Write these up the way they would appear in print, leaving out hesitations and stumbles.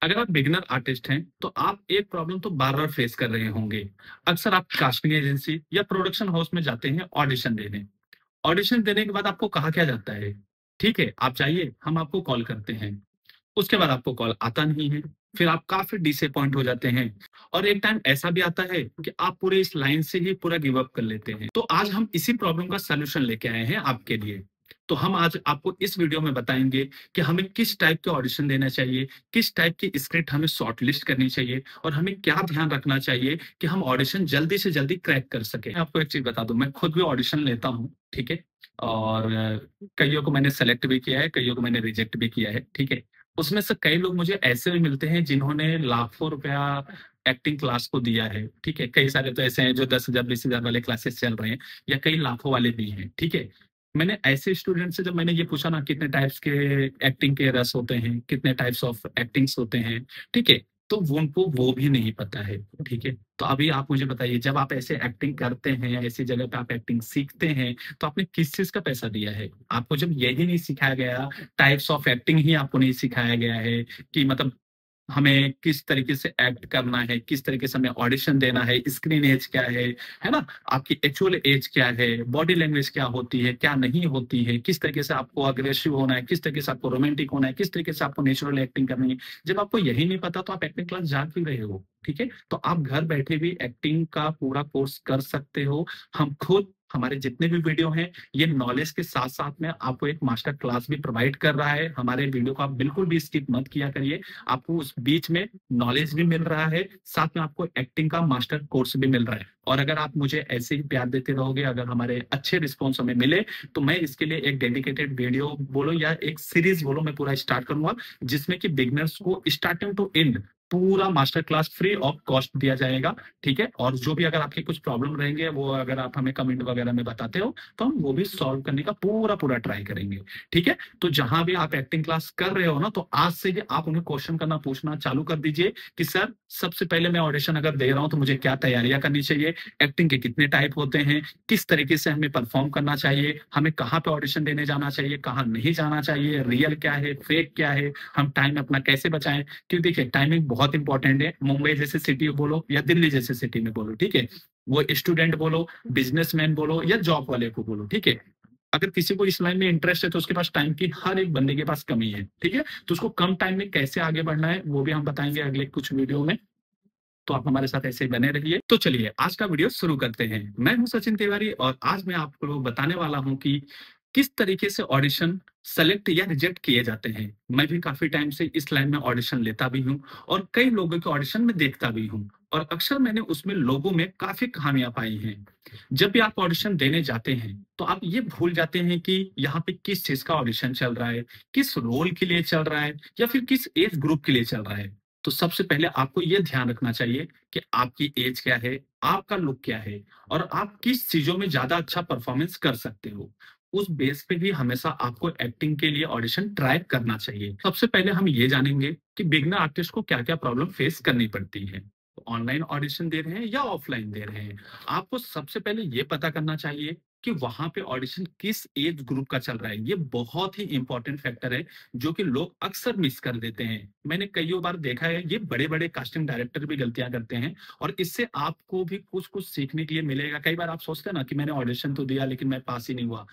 अगर आप beginner artist हैं तो आप एक प्रॉब्लम तो बार बार फेस कर रहे होंगे। अक्सर आप कास्टिंग एजेंसी या प्रोडक्शन हाउस में जाते हैं ऑडिशन देने। ऑडिशन देने के बाद आपको कहा क्या जाता है, ठीक है आप जाइए, हम आपको कॉल करते हैं। उसके बाद आपको कॉल आता नहीं है। फिर आप काफी डिसअपॉइंट हो जाते हैं। और एक टाइम ऐसा भी आता है कि आप पूरे इस लाइन से ही पूरा गिव अप कर लेते हैं। तो आज हम इसी प्रॉब्लम का सलूशन लेके आए हैं आपके लिए। तो हम आज आपको इस वीडियो में बताएंगे कि हमें किस टाइप के ऑडिशन देना चाहिए, किस टाइप की स्क्रिप्ट हमें शॉर्ट लिस्ट करनी चाहिए, और हमें क्या ध्यान रखना चाहिए कि हम ऑडिशन जल्दी से जल्दी क्रैक कर सके। मैं आपको एक चीज बता दूं, मैं खुद भी ऑडिशन लेता हूँ, ठीक है। और कईयों को मैंने सेलेक्ट भी किया है, कईयों को मैंने रिजेक्ट भी किया है, ठीक है। उसमें से कई लोग मुझे ऐसे भी मिलते हैं जिन्होंने लाखों रुपया एक्टिंग क्लास को दिया है, ठीक है। कई सारे तो ऐसे हैं जो 10,000 20,000 वाले क्लासेस चल रहे हैं, या कई लाखों वाले भी हैं, ठीक है। मैंने ऐसे स्टूडेंट से जब मैंने ये पूछा ना कितने टाइप्स के एक्टिंग के रस होते हैं, कितने टाइप्स ऑफ एक्टिंग्स होते हैं, ठीक है, तो वो उनको वो भी नहीं पता है, ठीक है। तो अभी आप मुझे बताइए, जब आप ऐसे एक्टिंग करते हैं, ऐसी जगह पे आप एक्टिंग सीखते हैं, तो आपने किस चीज का पैसा दिया है? आपको जब यही नहीं सिखाया गया, टाइप्स ऑफ एक्टिंग ही आपको नहीं सिखाया गया है कि मतलब हमें किस तरीके से एक्ट करना है, किस तरीके से हमें ऑडिशन देना है, स्क्रीन एज क्या है ना, आपकी एक्चुअल एज क्या है, बॉडी लैंग्वेज क्या होती है, क्या नहीं होती है, किस तरीके से आपको अग्रेसिव होना है, किस तरीके से आपको रोमांटिक होना है, किस तरीके से आपको नेचुरल एक्टिंग करनी है। जब आपको यही नहीं पता तो आप एक्टिंग क्लास जा क्यों रहे हो, ठीक है। तो आप घर बैठे भी एक्टिंग का पूरा कोर्स कर सकते हो। हम खुद, हमारे जितने भी वीडियो हैं, ये नॉलेज के साथ साथ में आपको एक मास्टर क्लास भी प्रोवाइड कर रहा है। हमारे वीडियो को आप बिल्कुल भी स्किप मत किया करिए। आपको उस बीच में नॉलेज भी मिल रहा है, साथ में आपको एक्टिंग का मास्टर कोर्स भी मिल रहा है। और अगर आप मुझे ऐसे ही प्यार देते रहोगे, अगर हमारे अच्छे रिस्पॉन्स हमें मिले, तो मैं इसके लिए एक डेडिकेटेड वीडियो बोलो या एक सीरीज बोलो, मैं पूरा स्टार्ट करूंगा, जिसमें कि बिगनर्स को स्टार्टिंग टू एंड पूरा master class free of cost दिया जाएगा, ठीक है। और जो भी अगर आपके कुछ प्रॉब्लम रहेंगे, वो अगर आप हमें कमेंट वगैरह में बताते हो, तो हम वो भी सॉल्व करने का पूरा पूरा ट्राई करेंगे, ठीक है। तो जहां भी आप एक्टिंग क्लास कर रहे हो ना, तो आज से ही आप उन्हें क्वेश्चन करना पूछना चालू कर दीजिए कि सर, सबसे पहले मैं ऑडिशन अगर दे रहा हूं तो मुझे क्या तैयारियां करनी चाहिए, एक्टिंग के कितने टाइप होते हैं, किस तरीके से हमें परफॉर्म करना चाहिए, हमें कहाँ पे ऑडिशन देने जाना चाहिए, कहाँ नहीं जाना चाहिए, रियल क्या है, फेक क्या है, हम टाइम अपना कैसे बचाएं। क्योंकि देखिए, टाइमिंग बहुत इंपॉर्टेंट है। मुंबई जैसे सिटी बोलो या दिल्ली जैसे सिटी में बोलो, ठीक है, वो स्टूडेंट बोलो, बिजनेसमैन बोलो या जॉब वाले को बोलो, ठीक है, अगर किसी को इस लाइन में इंटरेस्ट है तो उसके पास टाइम की हर एक बंदे के पास कमी है, ठीक है। तो उसको कम टाइम में कैसे आगे बढ़ना है वो भी हम बताएंगे अगले कुछ वीडियो में। तो आप हमारे साथ ऐसे ही बने रहिए। तो चलिए आज का वीडियो शुरू करते हैं। मैं हूं सचिन तिवारी, और आज मैं आपको बताने वाला हूं कि किस तरीके से ऑडिशन सेलेक्ट या रिजेक्ट किए जाते हैं। मैं भी काफी टाइम से इस लाइन में ऑडिशन लेता भी हूं, और कई लोगों के ऑडिशन में देखता भी हूं, और अक्सर मैंने उसमें लोगों में काफी कहानियां पाई हैं। जब भी आप ऑडिशन देने जाते हैं तो आप ये भूल जाते हैं कि यहाँ पे किस चीज का ऑडिशन चल रहा है, किस रोल के लिए चल रहा है, या फिर किस एज ग्रुप के लिए चल रहा है। तो सबसे पहले आपको यह ध्यान रखना चाहिए कि आपकी एज क्या है, आपका लुक क्या है, और आप किस चीजों में ज्यादा अच्छा परफॉर्मेंस कर सकते हो। उस बेस पे भी हमेशा आपको एक्टिंग के लिए ऑडिशन ट्राई करना चाहिए। सबसे पहले हम ये जानेंगे कि बिगनर आर्टिस्ट को क्या क्या प्रॉब्लम फेस करनी पड़ती है। ऑनलाइन ऑडिशन दे रहे हैं या ऑफलाइन दे रहे हैं, आपको सबसे पहले ये पता करना चाहिए कि वहां पे ऑडिशन किस एज ग्रुप का चल रहा है। ये बहुत ही इंपॉर्टेंट फैक्टर है, जो कि लोग अक्सर मिस कर देते हैं। मैंने कईयों बार देखा है, ये बड़े बड़े कास्टिंग डायरेक्टर भी गलतियां करते हैं, और इससे आपको भी कुछ कुछ सीखने के लिए मिलेगा। कई बार आप सोचते हैं ना कि मैंने ऑडिशन तो दिया लेकिन मैं पास ही नहीं हुआ।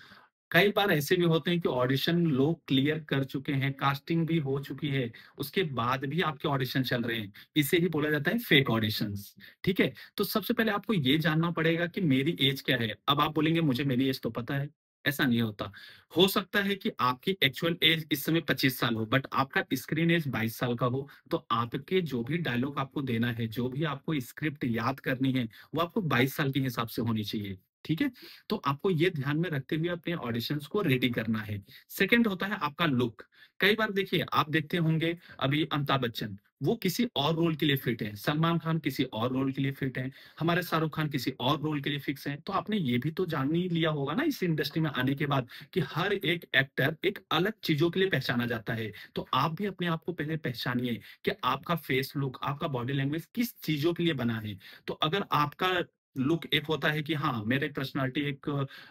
कई बार ऐसे भी होते हैं कि ऑडिशन लोग क्लियर कर चुके हैं, कास्टिंग भी हो चुकी है, उसके बाद भी आपके ऑडिशन चल रहे हैं। इसे ही बोला जाता है फेक ऑडिशंस, ठीक है। तो सबसे पहले आपको ये जानना पड़ेगा कि मेरी एज क्या है। अब आप बोलेंगे मुझे मेरी एज तो पता है। ऐसा नहीं होता। हो सकता है कि आपकी एक्चुअल एज इस समय 25 साल हो, बट आपका स्क्रीन एज 22 साल का हो, तो आपके जो भी डायलॉग आपको देना है, जो भी आपको स्क्रिप्ट याद करनी है, वो आपको 22 साल के हिसाब से होनी चाहिए, ठीक है। तो आपको ये ध्यान में रखते हुए अपने ऑडिशंस को रेडी करना है। सेकंड होता है आपका लुक। कई बार देखिए, आप देखते होंगे अभी अमिताभ बच्चन, वो किसी और रोल के लिए फिट है, सलमान खान किसी और रोल के लिए फिट है, हमारे शाहरुख खान किसी और रोल के लिए फिक्स है। तो आपने ये भी तो जान ही लिया होगा ना इस इंडस्ट्री में आने के बाद, कि हर एक एक्टर एक अलग चीजों के लिए पहचाना जाता है। तो आप भी अपने आप को पहले पहचानिए कि आपका फेस लुक, आपका बॉडी लैंग्वेज किस चीजों के लिए बना है। तो अगर आपका लुक एक होता है कि हाँ मेरे पर्सनालिटी एक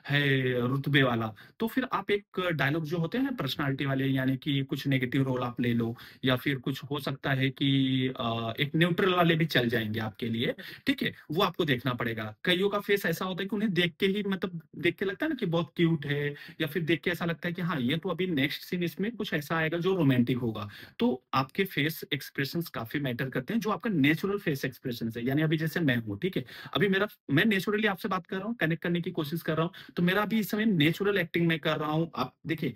है रुतबे वाला, तो फिर आप एक डायलॉग जो होते हैं पर्सनालिटी वाले, यानी कि कुछ नेगेटिव रोल आप ले लो, या फिर कुछ हो सकता है कि एक न्यूट्रल वाले भी चल जाएंगे आपके लिए। ठीक है, वो आपको देखना पड़ेगा। कईयों का फेस ऐसा होता है कि उन्हें देख के ही मतलब देख के लगता है ना कि बहुत क्यूट है, या फिर देख के ऐसा लगता है कि हाँ ये तो अभी नेक्स्ट सीन इसमें कुछ ऐसा आएगा जो रोमांटिक होगा। तो आपके फेस एक्सप्रेशंस काफी मैटर करते हैं, जो आपका नेचुरल फेस एक्सप्रेशन है। यानी अभी जैसे मैं हूँ, ठीक है, अभी मेरा मैं नेचुरली आपसे बात कर रहा हूँ, कनेक्ट करने की कोशिश कर रहा हूँ, तो मेरा अभी इस समय नेचुरल एक्टिंग में कर रहा हूँ। आप देखिए,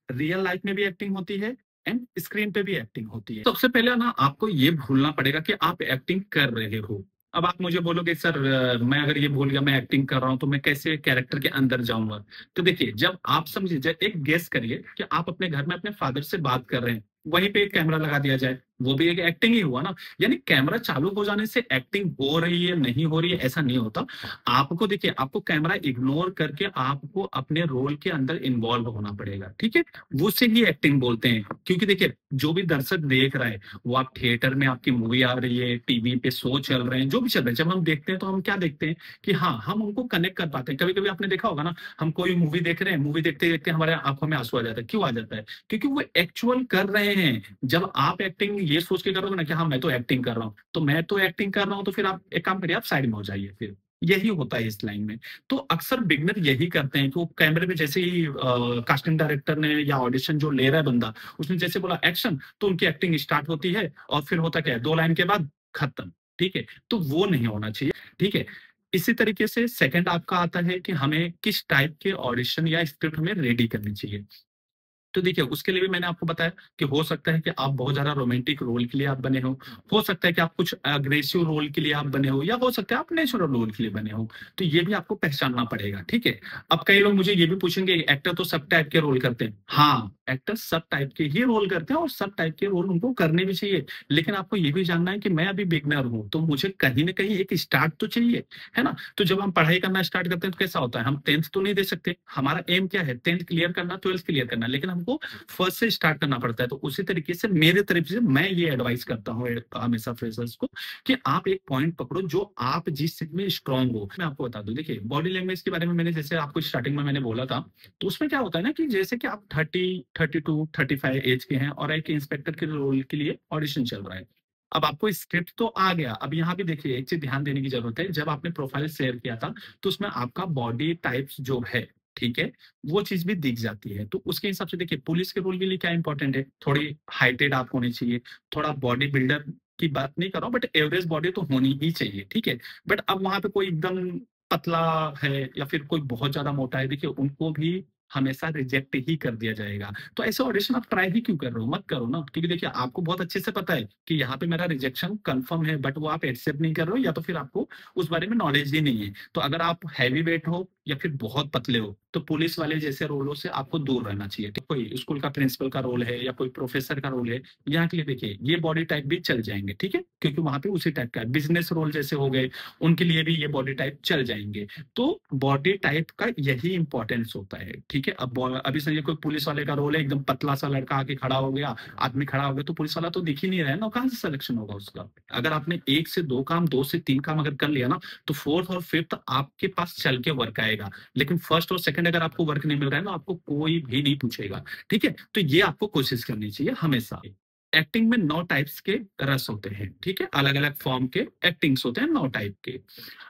रियल लाइफ में भी एक्टिंग होती है एंड स्क्रीन पे भी एक्टिंग होती है। सबसे पहले ना आपको ये भूलना पड़ेगा कि आप एक्टिंग कर रहे हो। अब आप मुझे बोलोगे सर मैं अगर ये भूल गया मैं एक्टिंग कर रहा हूँ तो मैं कैसे कैरेक्टर के अंदर जाऊंगा? तो देखिए, जब आप समझिए, जब एक गेस करिए कि आप अपने घर में अपने फादर से बात कर रहे हैं, वहीं पे एक कैमरा लगा दिया जाए, वो भी एक एक्टिंग ही हुआ ना। यानी कैमरा चालू हो जाने से एक्टिंग हो रही है नहीं हो रही है ऐसा नहीं होता। आपको देखिए, आपको कैमरा इग्नोर करके आपको अपने रोल के अंदर इन्वॉल्व होना पड़ेगा, ठीक है। वो से ही एक्टिंग बोलते हैं, क्योंकि देखिए जो भी दर्शक देख रहा है, वो आप थिएटर में आपकी मूवी आ रही है, टीवी पे शो चल रहे हैं, जो भी चल रहे हैं, जब हम देखते हैं तो हम क्या देखते हैं कि हाँ हम उनको कनेक्ट कर पाते हैं। कभी कभी आपने देखा होगा ना, हम कोई मूवी देख रहे हैं, मूवी देखते देखते हमारे आंखों में आंसू आ जाता है। क्यों आ जाता है? क्योंकि वो एक्चुअल कर रहे हैं। जब आप एक्टिंग ये सोच के करोगे ना कि हाँ मैं तो एक्टिंग कर रहा हूँ, तो मैं तो एक्टिंग कर रहा हूँ, तो फिर आप एक काम करिए, आप साइड में हो जाइए। फिर यही होता है इस लाइन में। तो अक्सर बिगनर यही करते हैं कि वो कैमरे में जैसे ही कास्टिंग डायरेक्टर ने या ऑडिशन जो ले रहा है बंदा, उसने जैसे बोला एक्शन, तो उनकी एक्टिंग स्टार्ट होती है, और फिर होता क्या है, 2 लाइन के बाद खत्म। ठीक है, तो वो नहीं होना चाहिए। ठीक है, इसी तरीके से सेकंड आपका आता है कि हमें किस टाइप के ऑडिशन या स्क्रिप्ट हमें रेडी करनी चाहिए। तो देखिए, उसके लिए भी मैंने आपको बताया कि हो सकता है कि आप बहुत ज्यादा रोमांटिक रोल के लिए आप बने हो सकता है कि आप कुछ अग्रेसिव रोल के लिए आप बने हो, या हो सकता है आप नेचुरल रोल के लिए बने हो। तो ये भी आपको पहचानना पड़ेगा, ठीक है। अब कई लोग मुझे ये भी पूछेंगे, एक्टर तो सब टाइप के रोल करते हैं। हाँ, एक्टर सब टाइप के ही रोल करते हैं, और सब टाइप के रोल उनको करने भी चाहिए। लेकिन आपको ये भी जानना है कि मैं अभी बिगनर हूँ, तो मुझे कहीं ना कहीं एक स्टार्ट तो चाहिए, है ना। तो जब हम पढ़ाई करना स्टार्ट करते हैं तो कैसा होता है, हम 10th तो नहीं दे सकते, हमारा एम क्या है, 10th क्लियर करना, 12th क्लियर करना, लेकिन हमको फर्स्ट से स्टार्ट करना पड़ता है। तो उसी तरीके से मेरे तरफ से मैं ये एडवाइस करता हूँ हमेशा फ्रेशर्स को, कि आप एक पॉइंट पकड़ो जो आप जिस चीज में स्ट्रांग हो। मैं आपको बता दूं, देखिए बॉडी लैंग्वेज के बारे में मैंने जैसे आपको स्टार्टिंग में मैंने बोला था, तो उसमें क्या होता है ना कि जैसे कि आप 30, 32, 35 एज के हैं, और एक इंस्पेक्टर के रोल के लिए ऑडिशन चल रहा है। अब आपको स्क्रिप्ट तो आ गया, अब यहाँ भी देखिए एक चीज ध्यान देने की जरूरत है। जब आपने प्रोफाइल शेयर किया था, तो उसमें आपका बॉडी टाइप्स जो है, ठीक है, वो चीज भी दिख जाती है। तो उसके हिसाब से देखिए, पुलिस के रोल के लिए क्या इंपॉर्टेंट है, थोड़ी हाइटेड आप होने चाहिए। थोड़ा बॉडी बिल्डर की बात नहीं कर रहा हूँ, बट एवरेज बॉडी तो होनी ही चाहिए, ठीक है। बट अब वहां पे कोई एकदम पतला है, या फिर कोई बहुत ज्यादा मोटा है, देखिए उनको भी हमेशा रिजेक्ट ही कर दिया जाएगा। तो ऐसे ऑडिशन आप ट्राई ही क्यों कर रहे हो, मत करो ना। क्योंकि देखिए, आपको बहुत अच्छे से पता है कि यहाँ पे मेरा रिजेक्शन कंफर्म है, बट वो आप एक्सेप्ट नहीं कर रहे हो, या तो फिर आपको उस बारे में नॉलेज ही नहीं है। तो अगर आप हैवी वेट हो या फिर बहुत पतले हो, तो पुलिस वाले जैसे रोलों से आपको दूर रहना चाहिए। तो कोई स्कूल का प्रिंसिपल का रोल है, या कोई प्रोफेसर का रोल है, यहाँ के लिए देखिए ये बॉडी टाइप भी चल जाएंगे, ठीक है, क्योंकि वहां पे उसी टाइप का बिजनेस रोल जैसे हो गए, उनके लिए भी ये बॉडी टाइप चल जाएंगे। तो बॉडी टाइप का यही इंपॉर्टेंस होता है, ठीक है। अब अभी समझिए कोई पुलिस वाले का रोल है, एकदम पतला सा लड़का आके खड़ा हो गया, आदमी खड़ा हो गया, तो पुलिस वाला तो दिख ही नहीं रहा है ना, कहाँ से सिलेक्शन होगा उसका। अगर आपने 1 से 2 काम, 2 से 3 काम अगर कर लिया ना, तो फोर्थ और फिफ्थ आपके पास चल के वर्क आएगा। लेकिन फर्स्ट और सेकंड अगर आपको वर्क नहीं मिल रहा है ना, आपको कोई भी नहीं पूछेगा, ठीक है। तो ये आपको कोशिश करनी चाहिए हमेशा। एक्टिंग में 9 टाइप्स के रस होते हैं, ठीक है, अलग अलग फॉर्म के एक्टिंग्स होते हैं 9 टाइप के।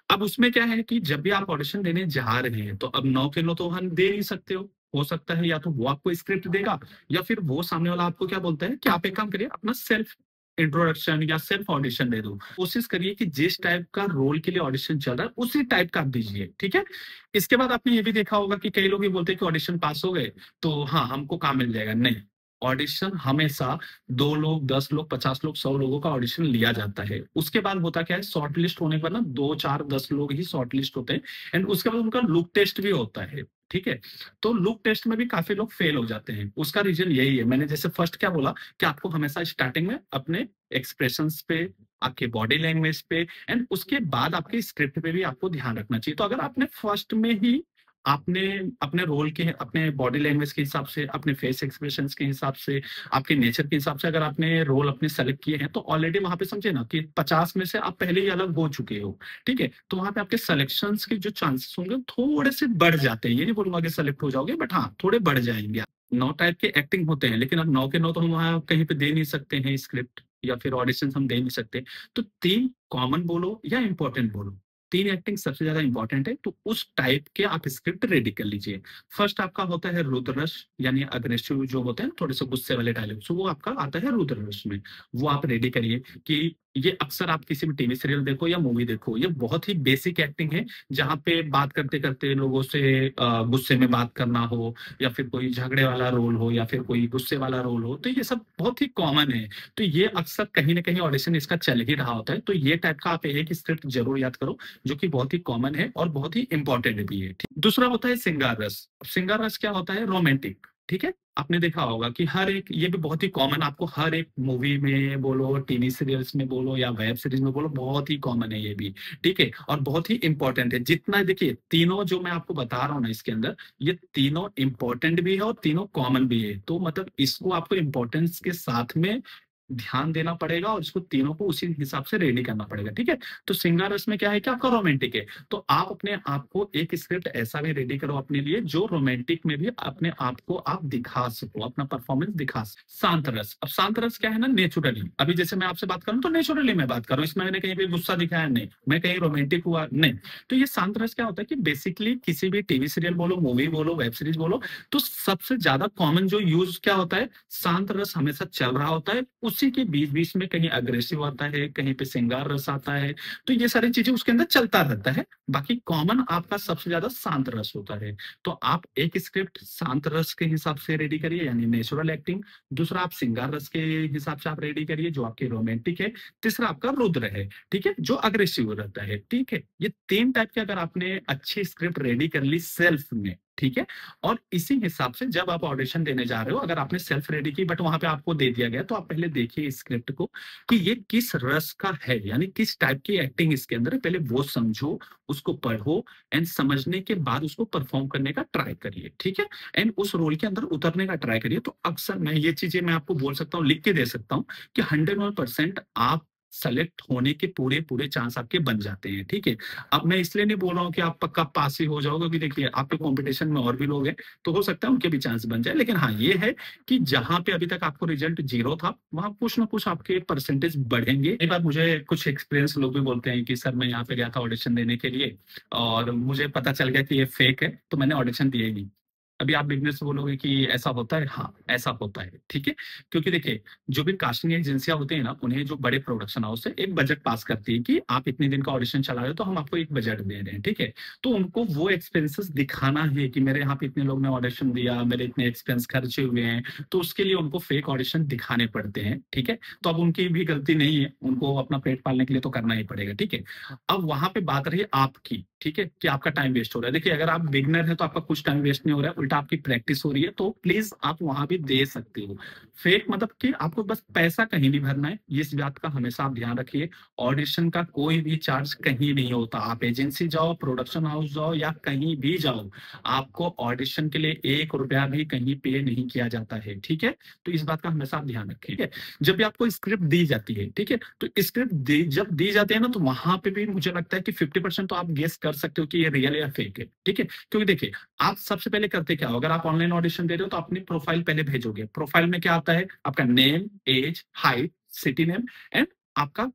अब उसमें क्या है कि जब भी आप ऑडिशन देने जा रहे हैं, तो अब 9 के 9 तो हम दे नहीं सकते हो सकता है या तो वो आपको स्क्रिप्ट देगा, या फिर वो सामने वाला आपको क्या बोलता है कि आप एक काम करिए, अपना सेल्फ इंट्रोडक्शन या सेल्फ ऑडिशन दे दो। कोशिश करिए कि जिस टाइप का रोल के लिए ऑडिशन चल रहा है उसी टाइप का आप दीजिए, ठीक है। इसके बाद आपने ये भी देखा होगा कि कई लोग ये बोलते हैं कि ऑडिशन पास हो गए तो हाँ हमको काम मिल जाएगा। नहीं, ऑडिशन हमेशा 2 लोग, 10 लोग, 50 लोग, 100 लोगों का ऑडिशन लिया जाता है। उसके बाद होता क्या है, शॉर्ट लिस्ट होने पर ना 2, 4, 10 लोग ही शॉर्ट लिस्ट होते हैं, एंड उसके बाद उनका लुक टेस्ट भी होता है, ठीक है। तो लुक टेस्ट में भी काफी लोग फेल हो जाते हैं। उसका रीजन यही है, मैंने जैसे फर्स्ट क्या बोला कि आपको हमेशा स्टार्टिंग में अपने एक्सप्रेशंस पे, आपके बॉडी लैंग्वेज पे, एंड उसके बाद आपके स्क्रिप्ट पे भी आपको ध्यान रखना चाहिए। तो अगर आपने फर्स्ट में ही आपने अपने रोल के, अपने बॉडी लैंग्वेज के हिसाब से, अपने फेस एक्सप्रेशंस के हिसाब से, आपके नेचर के हिसाब से अगर आपने रोल अपने सेलेक्ट किए हैं, तो ऑलरेडी वहां पे समझे ना कि 50 में से आप पहले ही अलग हो चुके हो। ठीक है, तो वहां पे आपके सिलेक्शंस के जो चांसेस होंगे वो थोड़े से बढ़ जाते हैं। ये नहीं बोलूंगा कि सेलेक्ट हो जाओगे, बट हाँ थोड़े बढ़ जाएंगे। 9 टाइप के एक्टिंग होते हैं, लेकिन अब 9 के 9 तो हम वहाँ कहीं पे दे नहीं सकते हैं स्क्रिप्ट, या फिर ऑडिशन हम दे नहीं सकते। तो 3 कॉमन बोलो या इंपॉर्टेंट बोलो, 3 एक्टिंग सबसे ज्यादा इंपॉर्टेंट है, तो उस टाइप के आप स्क्रिप्ट रेडी कर लीजिए। फर्स्ट आपका होता है रुद्ररस, यानी अग्रेसिव जो होते हैं थोड़े से गुस्से वाले डायलॉग्स, वो आपका आता है रुद्ररस में। वो आप रेडी करिए कि ये अक्सर आप किसी भी टीवी सीरियल देखो या मूवी देखो, ये बहुत ही बेसिक एक्टिंग है, जहाँ पे बात करते करते लोगों से गुस्से में बात करना हो, या फिर कोई झगड़े वाला रोल हो, या फिर कोई गुस्से वाला रोल हो, तो ये सब बहुत ही कॉमन है। तो ये अक्सर कहीं ना कहीं ऑडिशन इसका चल ही रहा होता है। तो ये टाइप का आप एक स्क्रिप्ट जरूर याद करो, जो कि बहुत ही कॉमन है और बहुत ही इंपॉर्टेंट भी है। दूसरा होता है सिंगार रस। सिंगार रस क्या होता है? रोमांटिक। ठीक है, आपने देखा होगा कि हर एक, ये भी बहुत ही कॉमन, आपको हर एक मूवी में बोलो, टीवी सीरियल्स में बोलो, या वेब सीरीज में बोलो, बहुत ही कॉमन है ये भी। ठीक है, और बहुत ही इंपॉर्टेंट है। जितना देखिए, तीनों जो मैं आपको बता रहा हूँ ना इसके अंदर, ये तीनों इंपॉर्टेंट भी है और तीनों कॉमन भी है। तो मतलब इसको आपको इंपॉर्टेंस के साथ में ध्यान देना पड़ेगा, और इसको तीनों को उसी हिसाब से रेडी करना पड़ेगा। ठीक है, तो सिंगार रस में क्या है कि आपका रोमांटिक है, तो आप अपने आप को एक स्क्रिप्ट ऐसा भी रेडी करो अपने लिए जो रोमांटिक में भी अपने आप को आप दिखा सको, अपना परफॉर्मेंस दिखा सको। शांत रस, अब शांत रस क्या है ना, नेचुरली, अभी जैसे मैं आपसे बात करूं तो नेचुरली मैं बात करूं, इसमें मैंने कहीं भी गुस्सा दिखाया नहीं, मैं कहीं रोमांटिक हुआ नहीं। तो ये शांत रस क्या होता है कि बेसिकली किसी भी टीवी सीरियल बोलो, मूवी बोलो, वेब सीरीज बोलो, तो सबसे ज्यादा कॉमन जो यूज क्या होता है, शांत रस हमेशा चल रहा होता है, उसी के बीच बीच में कहीं अग्रेसिव आता है, कहीं पे सिंगार रस आता है। तो ये सारी चीजें उसके अंदर चलता रहता है। बाकी कॉमन आपका सबसे ज्यादा शांत रस होता है। तो आप एक स्क्रिप्ट शांत रस के हिसाब से रेडी करिए, यानी नेचुरल एक्टिंग। दूसरा आप सिंगार रस के हिसाब से आप रेडी करिए, जो आपके रोमांटिक है। तीसरा आपका रुद्र है, ठीक है, जो अग्रेसिव रहता है। ठीक है, ये 3 टाइप के अगर आपने अच्छी स्क्रिप्ट रेडी कर ली सेल्फ में, ठीक है, और इसी हिसाब से जब आप ऑडिशन देने जा रहे हो, अगर आपने सेल्फ रेडी की बट वहां पे आपको दे दिया गया, तो आप पहले देखिए इस स्क्रिप्ट को कि ये किस रस का है, यानी किस टाइप की एक्टिंग इसके अंदर है, पहले वो समझो, उसको पढ़ो, एंड समझने के बाद उसको परफॉर्म करने का ट्राई करिए। ठीक है, एंड उस रोल के अंदर उतरने का ट्राई करिए। तो अक्सर मैं ये चीजें मैं आपको बोल सकता हूँ, लिख के दे सकता हूँ कि 100% आप सेलेक्ट होने के पूरे पूरे चांस आपके बन जाते हैं। ठीक है, अब मैं इसलिए नहीं बोल रहा हूँ कि आप पक्का पास ही हो जाओगे, क्योंकि देखिए आपके कंपटीशन में और भी लोग हैं, तो हो सकता है उनके भी चांस बन जाए। लेकिन हाँ, ये है कि जहां पे अभी तक आपको रिजल्ट 0 था, वहां कुछ ना कुछ आपके परसेंटेज बढ़ेंगे। एक बार मुझे कुछ एक्सपीरियंस लोग भी बोलते हैं कि सर मैं यहाँ पे गया था ऑडिशन देने के लिए, और मुझे पता चल गया कि ये फेक है, तो मैंने ऑडिशन दिया ही नहीं। अभी आप बिजनेस से बोलोगे कि ऐसा होता है, हाँ ऐसा होता है। ठीक है, क्योंकि देखिए, जो भी कास्टिंग एजेंसियां होती है ना, उन्हें जो बड़े प्रोडक्शन हाउस है एक बजट पास करती है कि आप इतने दिन का ऑडिशन चला रहे हो, तो हम आपको एक बजट दे रहे हैं। ठीक है, तो उनको वो एक्सपेंसेस दिखाना है कि मेरे यहाँ पे इतने लोग ने ऑडिशन दिया, मेरे इतने एक्सपेंस खर्चे हुए हैं, तो उसके लिए उनको फेक ऑडिशन दिखाने पड़ते हैं। ठीक है, तो अब उनकी भी गलती नहीं है, उनको अपना पेट पालने के लिए तो करना ही पड़ेगा। ठीक है, अब वहां पे बात रही आपकी, ठीक है, कि आपका टाइम वेस्ट हो रहा है। देखिए, अगर आप बिगनर है तो आपका कुछ टाइम वेस्ट नहीं हो रहा है, उल्टा आपकी प्रैक्टिस हो रही है, तो प्लीज आप वहां भी दे सकते हो। फेक मतलब कि आपको बस पैसा कहीं नहीं भरना है, इस बात का हमेशा आप ध्यान रखिए। ऑडिशन का कोई भी चार्ज कहीं नहीं होता, आप एजेंसी जाओ, प्रोडक्शन हाउस जाओ, या कहीं भी जाओ, आपको ऑडिशन के लिए 1 रुपया भी कहीं पे नहीं किया जाता है। ठीक है, तो इस बात का हमेशा आप ध्यान रखिए। ठीक है, जब भी आपको स्क्रिप्ट दी जाती है, ठीक है, तो स्क्रिप्ट जब दी जाती है ना, तो वहां पे भी मुझे लगता है कि 50% तो आप गेस कर सकते हो कि ये रियल या फेक है। ठीक है, क्योंकि देखिए, आप सबसे पहले करते क्या हो, अगर आप ऑनलाइन ऑडिशन दे रहे हो तो अपनी प्रोफाइल पहले भेजोगे। प्रोफाइल में क्या आता है, आपका name, age, height, city name, and आपका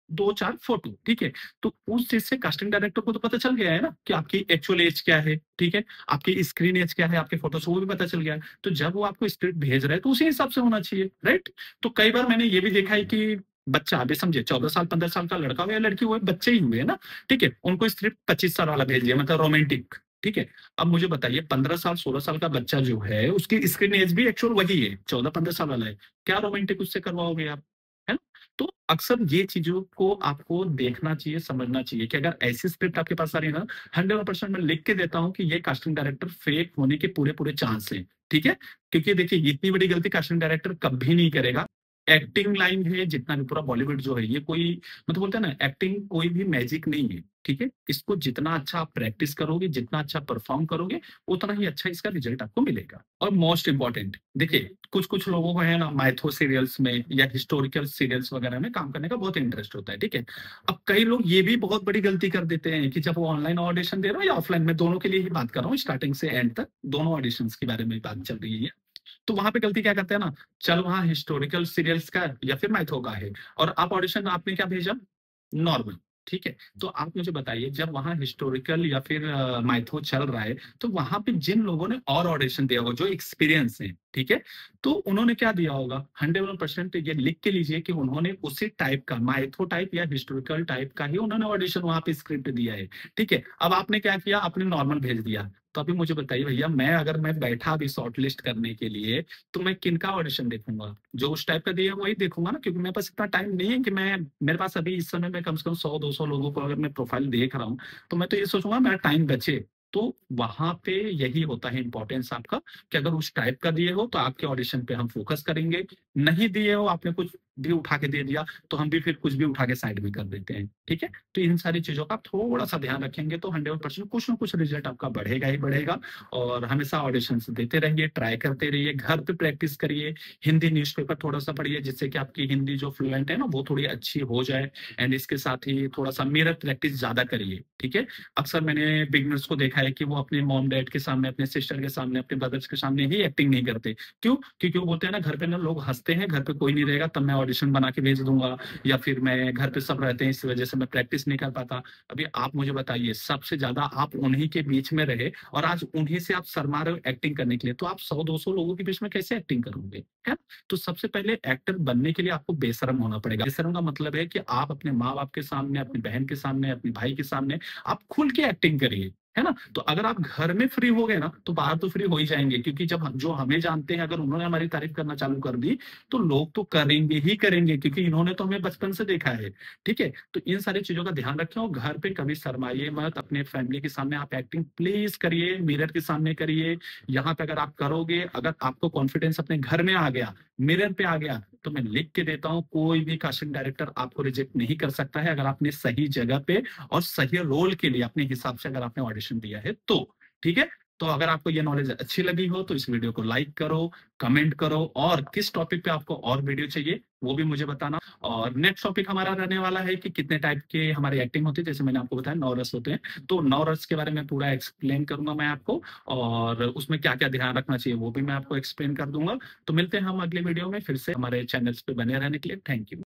2-4 फोटो। ठीक है, तो उस चीज से कास्टिंग डायरेक्टर को तो पता चल गया है ना कि आपकी एक्चुअल एज क्या है। ठीक है, आपकी स्क्रीन एज क्या है, आपके फोटो से वो भी पता चल गया है। तो जब वो आपको स्क्रिप्ट भेज रहे हैं तो उसी हिसाब से होना चाहिए, राइट। तो कई बार मैंने ये भी देखा है कि बच्चा, अभी समझे 14 साल 15 साल का लड़का हो या लड़की हो, बच्चे ही हुए है ना, ठीक है, उनको स्क्रिप्ट 25 साल वाला भेज दिया, मतलब रोमांटिक। ठीक है, अब मुझे बताइए 15 साल 16 साल का बच्चा जो है, उसकी स्क्रीन एज भी एक्चुअल वही है, 14-15 साल वाला है, क्या रोमांटिक उससे करवाओगे आप, है ना। तो अक्सर ये चीजों को आपको देखना चाहिए, समझना चाहिए कि अगर ऐसी स्क्रिप्ट आपके पास आ रही है ना, 100% मैं लिख के देता हूँ कि ये कास्टिंग डायरेक्टर फेक होने के पूरे पूरे चांस है। ठीक है, क्योंकि देखिए, इतनी बड़ी गलती कास्टिंग डायरेक्टर कभी नहीं करेगा। एक्टिंग लाइन है, जितना भी पूरा बॉलीवुड जो है ये कोई मतलब बोलते हैं ना, एक्टिंग कोई भी मैजिक नहीं है, ठीक है। इसको जितना अच्छा आप प्रैक्टिस करोगे, जितना अच्छा परफॉर्म करोगे, उतना ही अच्छा इसका रिजल्ट आपको मिलेगा। और मोस्ट इंपॉर्टेंट देखिए, कुछ कुछ लोगों को है ना माइथो सीरियल्स में या हिस्टोरिकल सीरियल्स वगैरह में काम करने का बहुत इंटरेस्ट होता है, ठीक है। अब कई लोग ये भी बहुत बड़ी गलती कर देते हैं कि जब वो ऑनलाइन ऑडिशन दे रहे हो या ऑफलाइन में, दोनों के लिए ही बात कर रहा हूँ, स्टार्टिंग से एंड तक दोनों ऑडिशंस के बारे में बात चल रही है। तो वहां पे गलती क्या करते हैं ना, चल वहां हिस्टोरिकल सीरियल्स का या फिर माइथो का है, और आप ऑडिशन आपने क्या भेजा, नॉर्मल, ठीक है। तो आप मुझे बताइए, जब वहां हिस्टोरिकल या फिर माइथो चल रहा है, तो वहां पे जिन लोगों ने और ऑडिशन दिया होगा, जो एक्सपीरियंस है, ठीक है, तो उन्होंने क्या दिया होगा, 100% ये लिख के लीजिए कि उन्होंने उसी टाइप का माइथो टाइप या हिस्टोरिकल टाइप का ही उन्होंने ऑडिशन वहां पे स्क्रिप्ट दिया है, ठीक है। अब आपने क्या किया, आपने नॉर्मल भेज दिया। तो अभी मुझे बताइए भैया, मैं बैठा अभी शॉर्ट लिस्ट करने के लिए, तो मैं किनका ऑडिशन देखूंगा, जो उस टाइप का दिया है वही देखूंगा ना, क्योंकि मेरे पास इतना टाइम नहीं है कि मैं, मेरे पास अभी इस समय में कम से कम 100-200 लोगों को अगर मैं प्रोफाइल देख रहा हूँ, तो मैं तो ये सोचूंगा मेरा टाइम बचे। तो वहां पे यही होता है इंपॉर्टेंस आपका, कि अगर उस टाइप का दिए हो तो आपके ऑडिशन पे हम फोकस करेंगे, नहीं दिए हो, आपने कुछ भी उठा के दे दिया, तो हम भी फिर कुछ भी उठा के साइड में कर देते हैं, ठीक है। तो इन सारी चीजों का आप थोड़ा सा ध्यान रखेंगे तो 100% कुछ ना कुछ रिजल्ट आपका बढ़ेगा ही बढ़ेगा। और हमेशा ऑडिशन देते रहिए, ट्राई करते रहिए, घर पे प्रैक्टिस करिए, हिंदी न्यूज़पेपर थोड़ा सा पढ़िए, जिससे कि आपकी हिंदी जो फ्लुएंट है ना वो थोड़ी अच्छी हो जाए। एंड इसके साथ ही थोड़ा सा मिरर प्रैक्टिस ज्यादा करिए, ठीक है। अक्सर मैंने बिगनर्स को देखा है कि वो अपने मॉम डैड के सामने, अपने सिस्टर के सामने, अपने ब्रदर्स के सामने ही एक्टिंग नहीं करते। क्यों? क्योंकि वो बोलते हैं ना, घर पे ना लोग हंसते हैं, घर पे कोई नहीं रहेगा तब मैं ऑडिशन बना के भेज दूंगा, या फिर मैं घर पे सब रहते हैं इस वजह से मैं प्रैक्टिस नहीं कर पाता। अभी आप मुझे बताइए, सबसे ज्यादा आप उन्हीं के बीच में रहे और आज उन्हीं से आप शर्मा रहे हो एक्टिंग करने के लिए, तो आप 100-200 लोगों के बीच में कैसे एक्टिंग करोगे, है ना? तो सबसे पहले एक्टर बनने के लिए आपको बेशरम होना पड़ेगा। बेशरम का मतलब है कि आप अपने माँ बाप के सामने, अपनी बहन के सामने, अपने भाई के सामने आप खुल के एक्टिंग करिए, है ना? तो अगर आप घर में फ्री हो गए ना, तो बाहर तो फ्री हो ही जाएंगे, क्योंकि जब जो हमें जानते हैं अगर उन्होंने हमारी तारीफ करना चालू कर दी, तो लोग तो करेंगे ही करेंगे, क्योंकि इन्होंने तो हमें बचपन से देखा है, ठीक है। तो इन सारी चीजों का ध्यान रखें, और घर पे कभी शर्माइए मत, अपने फैमिली के सामने आप एक्टिंग प्लीज करिए, मिरर के सामने करिए। यहाँ पे अगर आप करोगे, अगर आपको कॉन्फिडेंस अपने घर में आ गया, मिरर पे आ गया, तो मैं लिख के देता हूँ, कोई भी कास्टिंग डायरेक्टर आपको रिजेक्ट नहीं कर सकता है, अगर आपने सही जगह पे और सही रोल के लिए अपने हिसाब से अगर आपने ऑडिशन दिया है तो, ठीक है। तो अगर आपको ये नॉलेज अच्छी लगी हो तो इस वीडियो को लाइक करो, कमेंट करो, और किस टॉपिक पे आपको और वीडियो चाहिए वो भी मुझे बताना। और नेक्स्ट टॉपिक हमारा रहने वाला है कि कितने टाइप के हमारी एक्टिंग होती है, जैसे मैंने आपको बताया 9 रस होते हैं, तो 9 रस के बारे में पूरा एक्सप्लेन करूंगा मैं आपको, और उसमें क्या क्या ध्यान रखना चाहिए वो भी मैं आपको एक्सप्लेन कर दूंगा। तो मिलते हैं हम अगले वीडियो में फिर से, हमारे चैनल्स पे बने रहने के लिए थैंक यू।